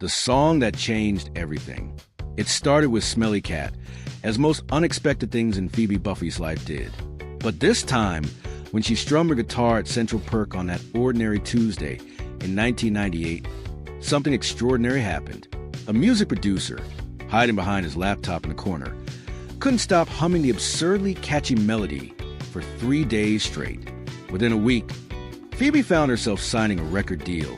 the song that changed everything. It started with Smelly Cat, as most unexpected things in Phoebe Buffay's life did. But this time, when she strummed her guitar at Central Perk on that ordinary Tuesday in 1998, something extraordinary happened. A music producer, hiding behind his laptop in the corner, couldn't stop humming the absurdly catchy melody for 3 days straight. Within a week, Phoebe found herself signing a record deal,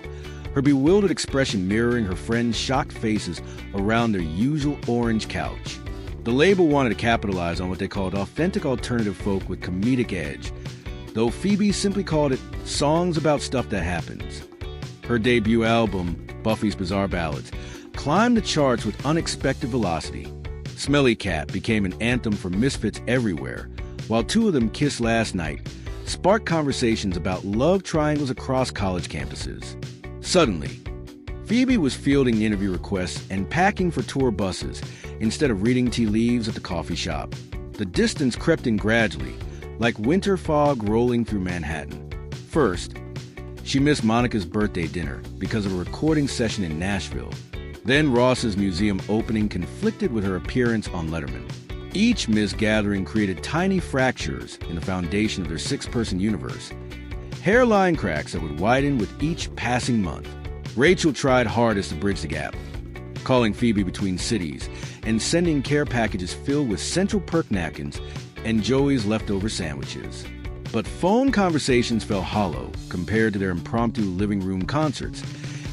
her bewildered expression mirroring her friends' shocked faces around their usual orange couch. The label wanted to capitalize on what they called authentic alternative folk with comedic edge, though Phoebe simply called it songs about stuff that happens. Her debut album, Buffy's Bizarre Ballads, climbed the charts with unexpected velocity. Smelly Cat became an anthem for misfits everywhere, while Two of Them Kissed Last Night sparked conversations about love triangles across college campuses. Suddenly, Phoebe was fielding interview requests and packing for tour buses instead of reading tea leaves at the coffee shop. The distance crept in gradually, like winter fog rolling through Manhattan. First, she missed Monica's birthday dinner because of a recording session in Nashville. Then Ross's museum opening conflicted with her appearance on Letterman. Each missed gathering created tiny fractures in the foundation of their six-person universe, hairline cracks that would widen with each passing month. Rachel tried hardest to bridge the gap, calling Phoebe between cities and sending care packages filled with Central Perk napkins and Joey's leftover sandwiches. But phone conversations fell hollow compared to their impromptu living room concerts,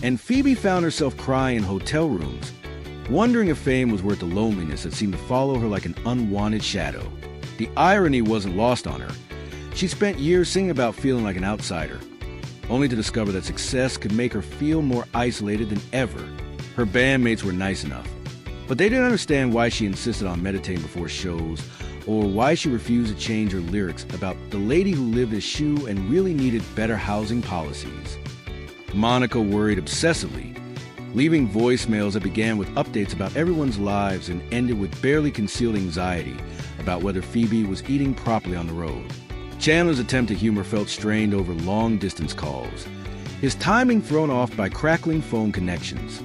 and Phoebe found herself crying in hotel rooms, wondering if fame was worth the loneliness that seemed to follow her like an unwanted shadow. The irony wasn't lost on her. She spent years singing about feeling like an outsider, only to discover that success could make her feel more isolated than ever. Her bandmates were nice enough, but they didn't understand why she insisted on meditating before shows, or why she refused to change her lyrics about the lady who lived eschew and really needed better housing policies. Monica worried obsessively, leaving voicemails that began with updates about everyone's lives and ended with barely concealed anxiety about whether Phoebe was eating properly on the road. Chandler's attempt at humor felt strained over long-distance calls, his timing thrown off by crackling phone connections.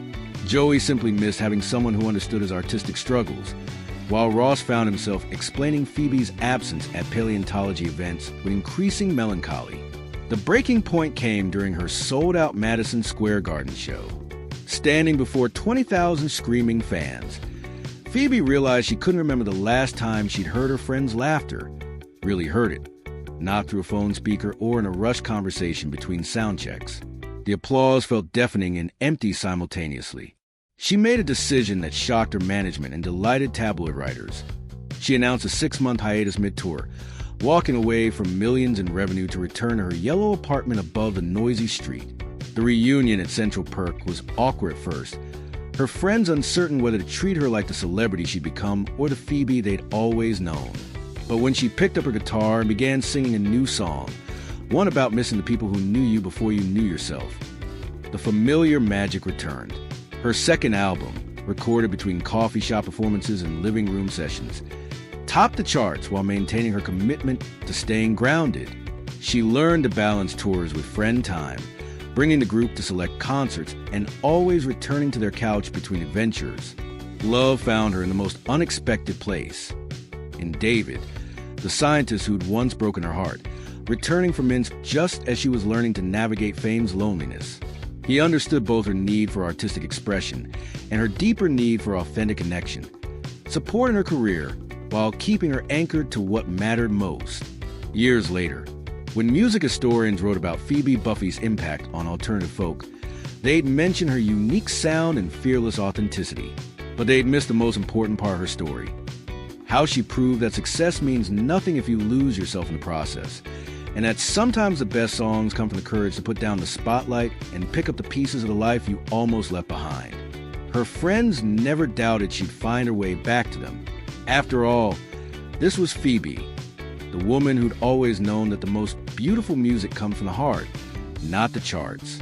Joey simply missed having someone who understood his artistic struggles, while Ross found himself explaining Phoebe's absence at paleontology events with increasing melancholy. The breaking point came during her sold-out Madison Square Garden show. Standing before 20,000 screaming fans, Phoebe realized she couldn't remember the last time she'd heard her friends' laughter, really heard it, not through a phone speaker or in a rushed conversation between sound checks. The applause felt deafening and empty simultaneously. She made a decision that shocked her management and delighted tabloid writers. She announced a 6-month hiatus mid-tour, walking away from millions in revenue to return to her yellow apartment above the noisy street. The reunion at Central Perk was awkward at first, her friends uncertain whether to treat her like the celebrity she'd become or the Phoebe they'd always known. But when she picked up her guitar and began singing a new song, one about missing the people who knew you before you knew yourself, the familiar magic returned. Her second album, recorded between coffee shop performances and living room sessions, topped the charts while maintaining her commitment to staying grounded. She learned to balance tours with friend time, bringing the group to select concerts and always returning to their couch between adventures. Love found her in the most unexpected place, in David, the scientist who'd once broken her heart, returning from Minsk just as she was learning to navigate fame's loneliness. He understood both her need for artistic expression and her deeper need for authentic connection, supporting her career while keeping her anchored to what mattered most. Years later, when music historians wrote about Phoebe Buffay's impact on alternative folk, they'd mention her unique sound and fearless authenticity, but they'd miss the most important part of her story: how she proved that success means nothing if you lose yourself in the process, and that sometimes the best songs come from the courage to put down the spotlight and pick up the pieces of the life you almost left behind. Her friends never doubted she'd find her way back to them. After all, this was Phoebe, the woman who'd always known that the most beautiful music comes from the heart, not the charts.